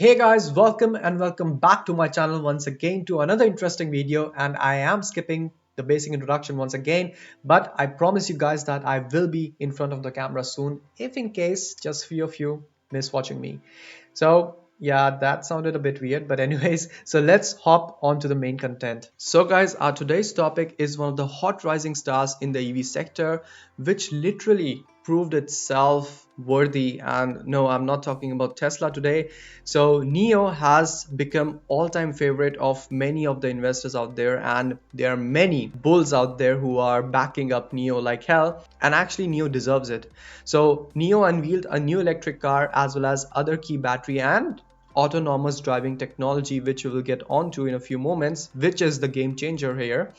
Hey guys, welcome back to my channel once again to another interesting video. And I am skipping the basic introduction once again, but I promise you guys that I will be in front of the camera soon if in case just few of you miss watching me. So yeah, that sounded a bit weird, but anyways, so let's hop on to the main content. So guys, our today's topic is one of the hot rising stars in the EV sector, which literally proved itself worthy. And no, I'm not talking about Tesla today. So NIO has become all-time favorite of many of the investors out there, and there are many bulls out there who are backing up NIO like hell, and actually NIO deserves it. So NIO unveiled a new electric car as well as other key battery and autonomous driving technology, which we will get onto in a few moments, which is the game changer here,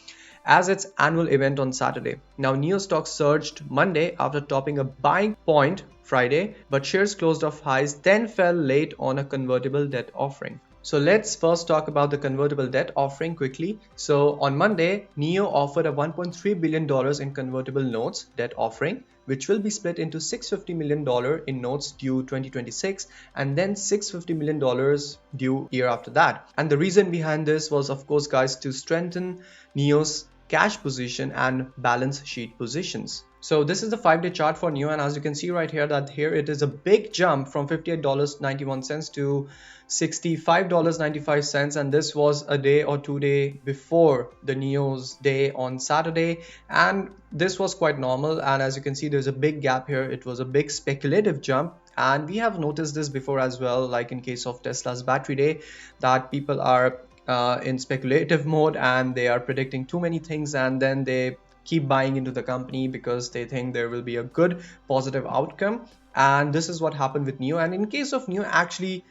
as its annual event on Saturday. Now, NIO stock surged Monday after topping a buying point Friday, but shares closed off highs, then fell late on a convertible debt offering. So let's first talk about the convertible debt offering quickly. So on Monday, NIO offered a $1.3 billion in convertible notes debt offering, which will be split into $650 million in notes due 2026 and then $650 million due year after that. And the reason behind this was, of course, guys, to strengthen NIO's cash position and balance sheet positions. So this is the 5-day chart for NIO, and as you can see right here that here it is a big jump from $58.91 to $65.95, and this was a day or 2 day before the NIO's day on Saturday, and this was quite normal. And as you can see, there's a big gap here. It was a big speculative jump, and we have noticed this before as well, like in case of Tesla's battery day, that people are in speculative mode and they are predicting too many things, and then they keep buying into the company because they think there will be a good positive outcome. And this is what happened with NIO, and in case of NIO, actually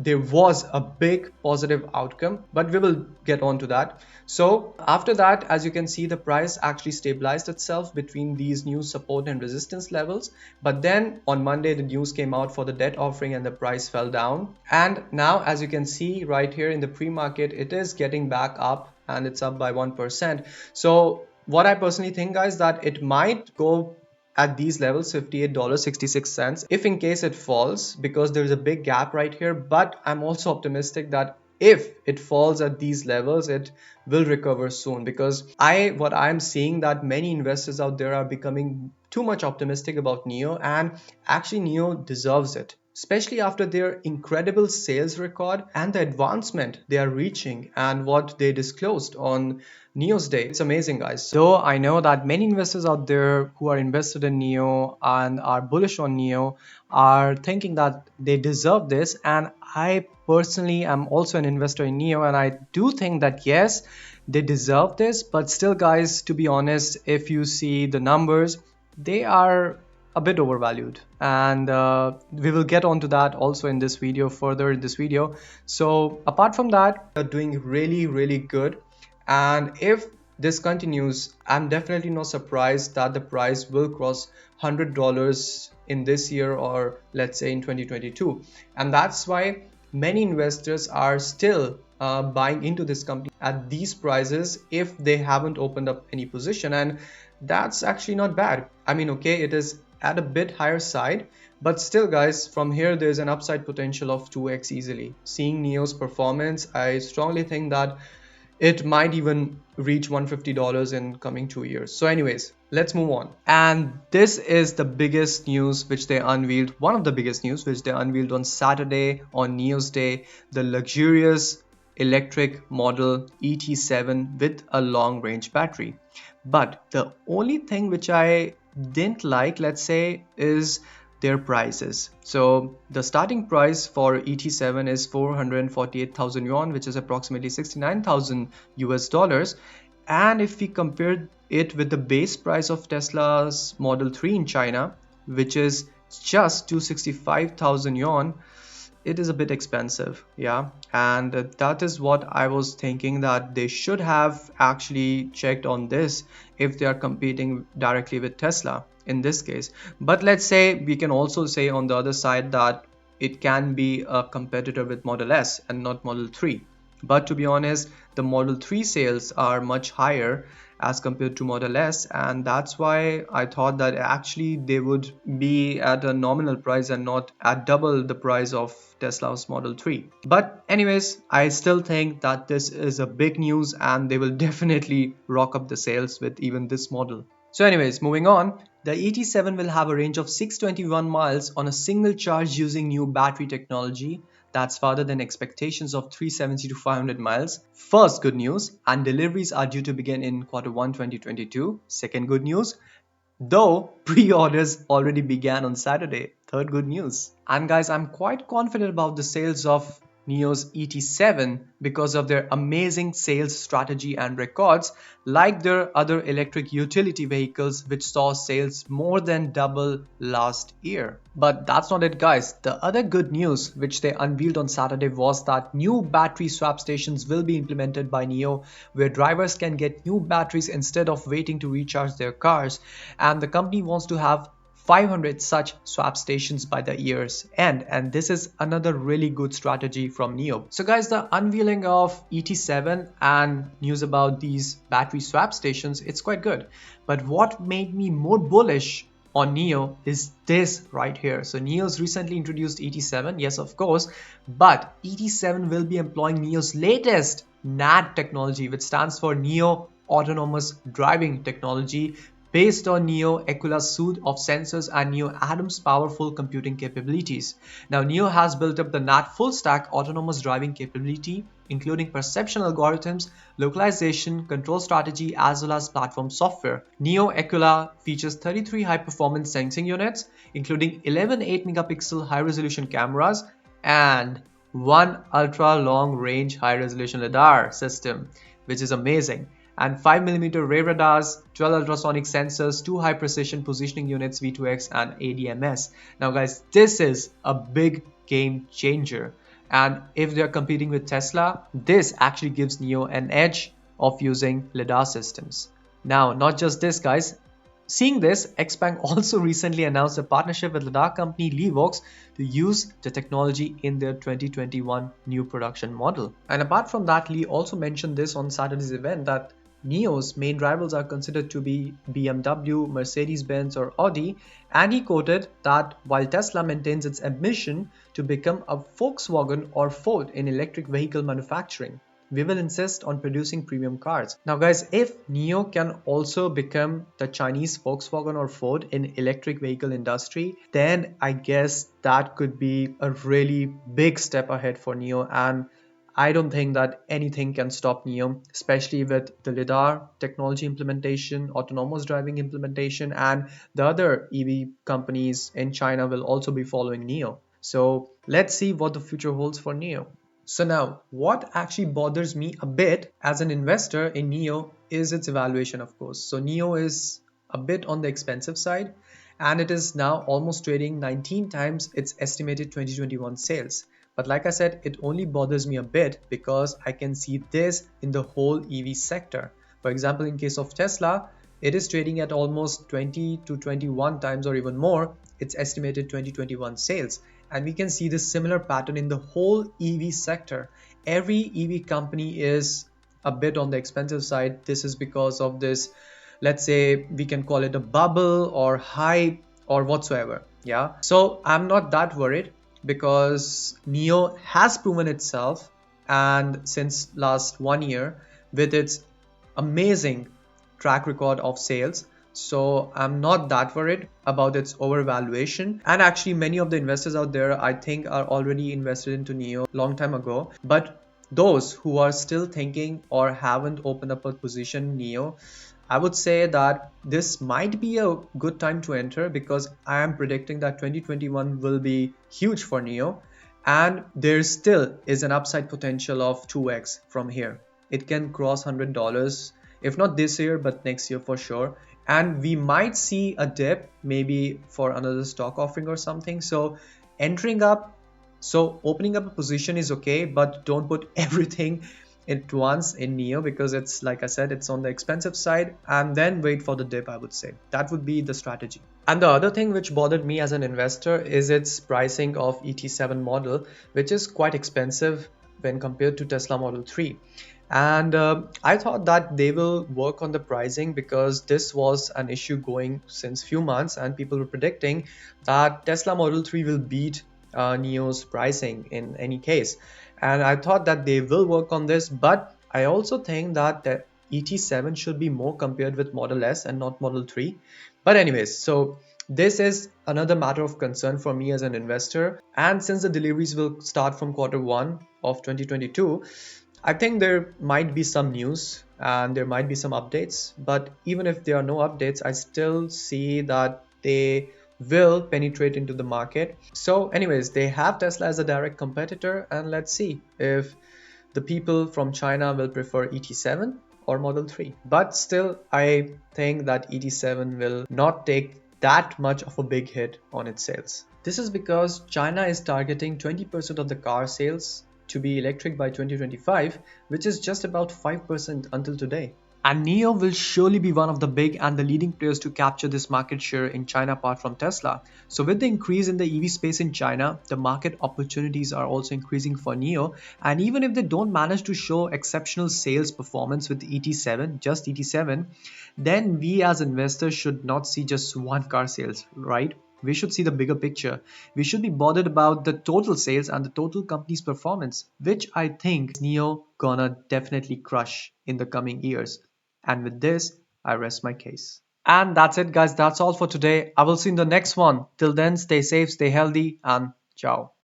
there was a big positive outcome, but we will get on to that. So after that, as you can see, the price actually stabilized itself between these new support and resistance levels. But then on Monday, the news came out for the debt offering and the price fell down. And now, as you can see right here in the pre-market, it is getting back up and it's up by 1%. So what I personally think, guys, that it might go at these levels, $58.66, if in case it falls, because there's a big gap right here. But I'm also optimistic that if it falls at these levels, it will recover soon, because what I'm seeing that many investors out there are becoming too much optimistic about NIO, and actually NIO deserves it, especially after their incredible sales record and the advancement they are reaching and what they disclosed on NIO's day. It's amazing, guys. Though I know that many investors out there who are invested in NIO and are bullish on NIO are thinking that they deserve this, and I personally am also an investor in NIO, and I do think that yes, they deserve this. But still, guys, to be honest, if you see the numbers, they are a bit overvalued, and we will get onto that also in this video, further in this video. So apart from that, they're doing really good, and if this continues, I'm definitely not surprised that the price will cross $100 in this year, or let's say in 2022. And that's why many investors are still buying into this company at these prices if they haven't opened up any position. And that's actually not bad. I mean, okay, it is at a bit higher side, but still, guys, from here there's an upside potential of 2x easily. Seeing NIO's performance, I strongly think that it might even reach $150 in coming 2 years. So anyways, let's move on. And this is the biggest news which they unveiled, one of the biggest news which they unveiled on Saturday, on NIO's day, the luxurious electric model ET7 with a long range battery. But the only thing which I didn't like, let's say, is their prices. So the starting price for ET7 is 448,000 yuan, which is approximately 69,000 US dollars. And if we compare it with the base price of Tesla's Model 3 in China, which is just 265,000 yuan, it is a bit expensive. Yeah, and that is what I was thinking, that they should have actually checked on this if they are competing directly with Tesla in this case. But let's say we can also say on the other side that it can be a competitor with Model S and not Model 3. But to be honest, the Model 3 sales are much higher as compared to Model S, and that's why I thought that actually they would be at a nominal price and not at double the price of Tesla's Model 3. But anyways, I still think that this is a big news and they will definitely rock up the sales with even this model. So anyways, moving on, the ET7 will have a range of 621 miles on a single charge using new battery technology that's farther than expectations of 370 to 500 miles. First good news, and deliveries are due to begin in Q1 2022. Second good news, though pre-orders already began on Saturday. Third good news. And guys, I'm quite confident about the sales of NIO's ET7 because of their amazing sales strategy and records, like their other electric utility vehicles which saw sales more than double last year. But that's not it guys. The other good news which they unveiled on Saturday was that new battery swap stations will be implemented by NIO, where drivers can get new batteries instead of waiting to recharge their cars, and the company wants to have 500 such swap stations by the year's end, and this is another really good strategy from NIO. So guys, the unveiling of ET7 and news about these battery swap stations, it's quite good. But what made me more bullish on NIO is this right here. So NIO's recently introduced ET7, yes of course, but ET7 will be employing NIO's latest NAD technology, which stands for NIO Autonomous Driving Technology, based on NIO Aquala's suite of sensors and NIO Atom's powerful computing capabilities. Now NIO has built up the NAD full stack autonomous driving capability, including perception algorithms, localization, control strategy, as well as platform software. NIO Aquila features 33 high-performance sensing units, including 11 8-megapixel high-resolution cameras and one ultra-long-range high-resolution LiDAR system, which is amazing, and 5mm rear radars, 12 ultrasonic sensors, 2 high-precision positioning units V2X and ADMS. Now guys, this is a big game changer. And if they're competing with Tesla, this actually gives NIO an edge of using LiDAR systems. Now, not just this guys, seeing this, XPeng also recently announced a partnership with LiDAR company Levox to use the technology in their 2021 new production model. And apart from that, Lee also mentioned this on Saturday's event that NIO's main rivals are considered to be BMW, Mercedes-Benz or Audi, and he quoted that while Tesla maintains its ambition to become a Volkswagen or Ford in electric vehicle manufacturing, we will insist on producing premium cars. Now guys, if NIO can also become the Chinese Volkswagen or Ford in electric vehicle industry, then I guess that could be a really big step ahead for NIO, and I don't think that anything can stop NIO, especially with the LiDAR technology implementation, autonomous driving implementation, and the other EV companies in China will also be following NIO. So let's see what the future holds for NIO. So now, what actually bothers me a bit as an investor in NIO is its evaluation, of course. So NIO is a bit on the expensive side, and it is now almost trading 19 times its estimated 2021 sales. But like I said, it only bothers me a bit because I can see this in the whole EV sector. For example, in case of Tesla, it is trading at almost 20 to 21 times or even more its estimated 2021 sales. And we can see this similar pattern in the whole EV sector. Every EV company is a bit on the expensive side. This is because of this, let's say we can call it a bubble or hype or whatsoever. Yeah. So I'm not that worried, because NIO has proven itself, and since last 1 year with its amazing track record of sales. So I'm not that worried about its overvaluation, and actually many of the investors out there I think are already invested into NIO long time ago. But those who are still thinking or haven't opened up a position in NIO, I would say that this might be a good time to enter, because I am predicting that 2021 will be huge for NIO, and there still is an upside potential of 2x from here. It can cross $100, if not this year, but next year for sure. And we might see a dip maybe for another stock offering or something. So opening up a position is okay, but don't put everything at once in NIO, because it's, like I said, it's on the expensive side, and then wait for the dip. I would say that would be the strategy. And the other thing which bothered me as an investor is its pricing of ET7 model, which is quite expensive when compared to Tesla Model 3. And I thought that they will work on the pricing because this was an issue going since few months, and people were predicting that Tesla Model 3 will beat NIO's pricing in any case. And I thought that they will work on this, but I also think that the ET7 should be more compared with Model S and not Model 3. But anyways, so this is another matter of concern for me as an investor. And since the deliveries will start from quarter 1 of 2022, I think there might be some news and there might be some updates. But even if there are no updates, I still see that they will penetrate into the market. So anyways, they have Tesla as a direct competitor, and let's see if the people from China will prefer ET7 or Model 3. But still, I think that ET7 will not take that much of a big hit on its sales. This is because China is targeting 20% of the car sales to be electric by 2025, which is just about 5% until today. And NIO will surely be one of the big and the leading players to capture this market share in China apart from Tesla. So with the increase in the EV space in China, the market opportunities are also increasing for NIO. And even if they don't manage to show exceptional sales performance with ET7, just ET7, then we as investors should not see just one car sales, right? We should see the bigger picture. We should be bothered about the total sales and the total company's performance, which I think NIO gonna definitely crush in the coming years. And with this, I rest my case. And that's it, guys. That's all for today. I will see you in the next one. Till then, stay safe, stay healthy, and ciao.